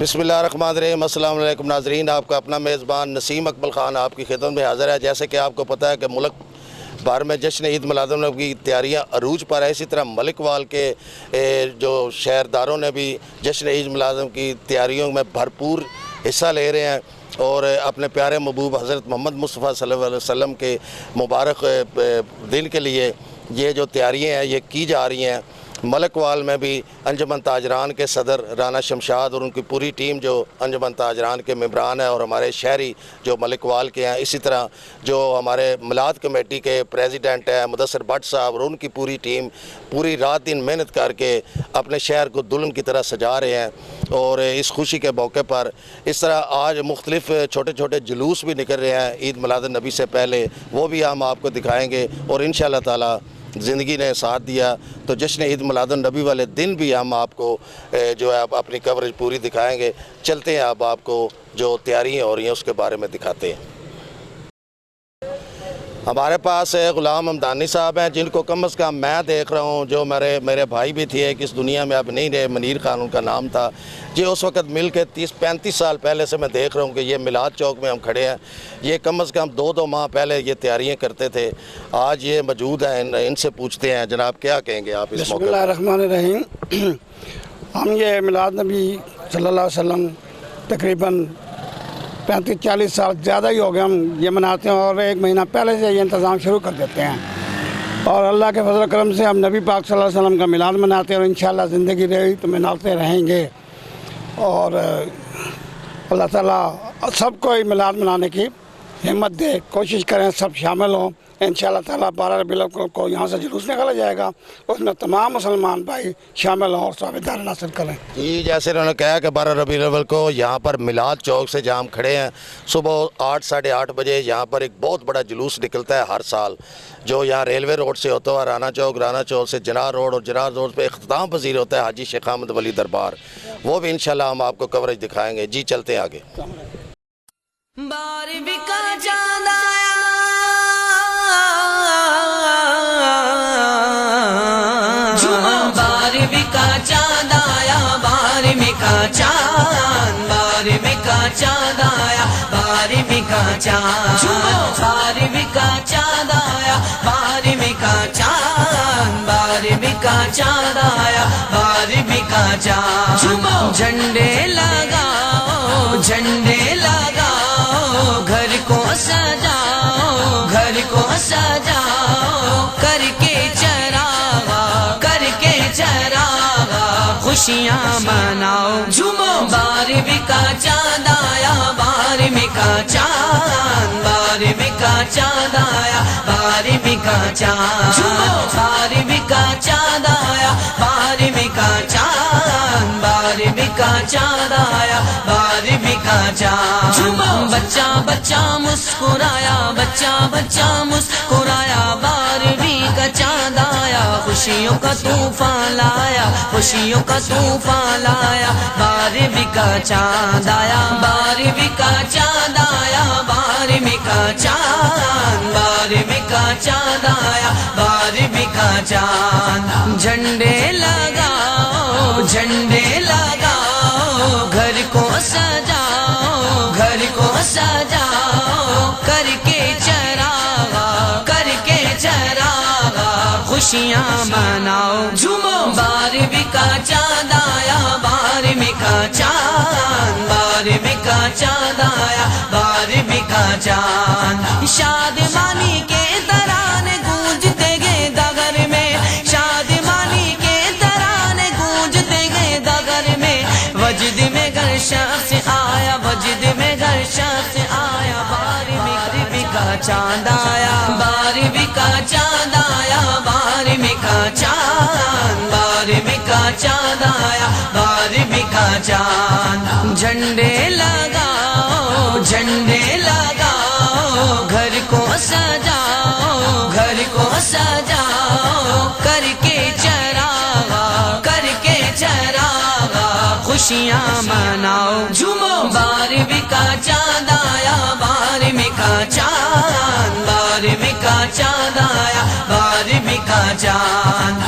बिस्मिल्लाहिर्रहमानिर्रहीम। अस्सलाम वालेकुम नाज़रीन, आपका अपना मेज़बान नसीम अकबल ख़ान आपकी खिदमत में हाज़िर है। जैसे कि आपको पता है कि मुल्क भर में जश्न ईद मिलादुन्नबी की तैयारियां अरूज पर है, इसी तरह मलिकवाल के जो शहरदारों ने भी जश्न ईद मिलादुन्नबी की तैयारियों में भरपूर हिस्सा ले रहे हैं और अपने प्यारे महबूब हज़रत मोहम्मद मुस्तफ़ा सल्लल्लाहु अलैहि वसल्लम के मुबारक दिन के लिए ये जो तैयारियां हैं ये की जा रही हैं। मलिकवाल में भी अंजुमन ताजरान के सदर राना शमशाद और उनकी पूरी टीम जो अंजुमन ताजरान के मेंबरान हैं और हमारे शहरी जो मलिकवाल के हैं, इसी तरह जो हमारे मिलाद कमेटी के प्रेसिडेंट हैं मुदस्सिर भट्ट साहब और उनकी पूरी टीम पूरी रात दिन मेहनत करके अपने शहर को दुल्हन की तरह सजा रहे हैं। और इस खुशी के मौके पर इस तरह आज मुख्तलिफ छोटे छोटे जुलूस भी निकल रहे हैं ईद मिलादुन्नबी से पहले, वो भी हम आपको दिखाएँगे और इंशाअल्लाह ताला ज़िंदगी ने साथ दिया तो जश्न ईद मिलादुन्नबी वाले दिन भी हम आपको जो है अपनी कवरेज पूरी दिखाएंगे। चलते हैं अब आपको जो तैयारियां हो रही हैं उसके बारे में दिखाते हैं। हमारे पास ग़ुलाम हमदानी साहब हैं जिनको कम अज़ कम मैं देख रहा हूँ, जो मेरे भाई भी थे कि इस दुनिया में अब नहीं रहे, मनीर खान उनका नाम था जी। उस वक़्त मिल के 30-35 साल पहले से मैं देख रहा हूँ कि ये मिलाद चौक में हम खड़े हैं। ये कम अज़ कम 2 माह पहले ये तैयारियाँ करते थे, आज ये मौजूद हैं। इनसे पूछते हैं जनाब क्या कहेंगे आप इस मौके पर। बिस्मिल्लाहिर्रहमानिर्रहीम। हम ये मिलाद नबी सल्लल्लाहु अलैहि वसल्लम तकरीबन 35-40 साल ज़्यादा ही हो गए हम ये मनाते हैं और 1 महीना पहले से ये इंतज़ाम शुरू कर देते हैं और अल्लाह के फजल करम से हम नबी पाक सल्लल्लाहु अलैहि वसल्लम का मिलाद मनाते हैं और इंशाअल्लाह ज़िंदगी रही तो मनाते रहेंगे। और अल्लाह ताला सबको मिलाद मनाने की हिम्मत दे, कोशिश करें सब शामिल हों। इंशाअल्लाह ताला 12 रबीउल अव्वल को यहाँ से जुलूस निकाला जाएगा, उसमें तमाम मुसलमान भाई शामिल हों और साझेदारी हासिल करें जी। जैसे उन्होंने कहा कि 12 रबीउल अव्वल को यहाँ पर मिलाद चौक से जहाँ हम खड़े हैं सुबह 8 साढ़े 8 बजे यहाँ पर एक बहुत बड़ा जुलूस निकलता है हर साल, जो यहाँ रेलवे रोड से होता हुआ राना चौक से जनार रोड और जनार रोड पर इख्तिताम पजीर होता है हाजी शेख अहमद वली दरबार, वो भी इंशाल्लाह हम आपको कवरेज दिखाएँगे। जी चलते हैं आगे। चांद आया बारहवीं का चांद, बारहवीं का चांद आया बारहवीं का चांद, बारहवीं का चांद आया बारहवीं का चांद, बारहवीं का चांद आया बारहवीं का चांद। झंडे लगाओ झंडे लगाओ घर को सजाओ घर को सजाओ करके खुशियाँ मनाओ झूमो। बारहवीं का चांद आया बारहवीं का चांद, बारहवीं का चांद आया बारहवीं का चांद, बारहवीं का चांद आया बारहवीं का चांद, बारहवीं का चांद आया बारहवीं का चांद। बच्चा बच्चा मुस्कुराया बच्चा बच्चा मुस्कुराया, बारहवीं का चांद आया खुशियों का तूफान लाया, खुशियों का तूफान लाया। बारहवीं का चांद आया बारहवीं का चांद आया बारहवीं का चांद, बारहवीं का चांद आया बारहवीं का चांद। झंडे लगाओ झंडे लगाओ घर को सजाओ घर को सजाओ करके चरागा खुशियाँ मनाओ झूमो। बारहवीं का चांद आया बारहवीं का चांद, बारहवीं का चांद आया बारहवीं का चांद। शादमानी के तराने गूंजते गए दगर में, शादमानी के तराने गूंजते गए दगर में, वजद में घर शख्स आया वजद में घर शख्स आया। बारहवीं का चांद आया बारहवीं का चांद आया बारहवीं का चांद, बारहवीं का चांद आया बारहवीं का चांद। झंडे लगाओ झंडे लगाओ घर को सजाओ घर को सजाओ करके चरागा खुशियाँ मनाओ झूमो। बारहवीं का चांद आया बारहवीं का चांद, बारहवीं का चांद आया बारहवीं का चांद।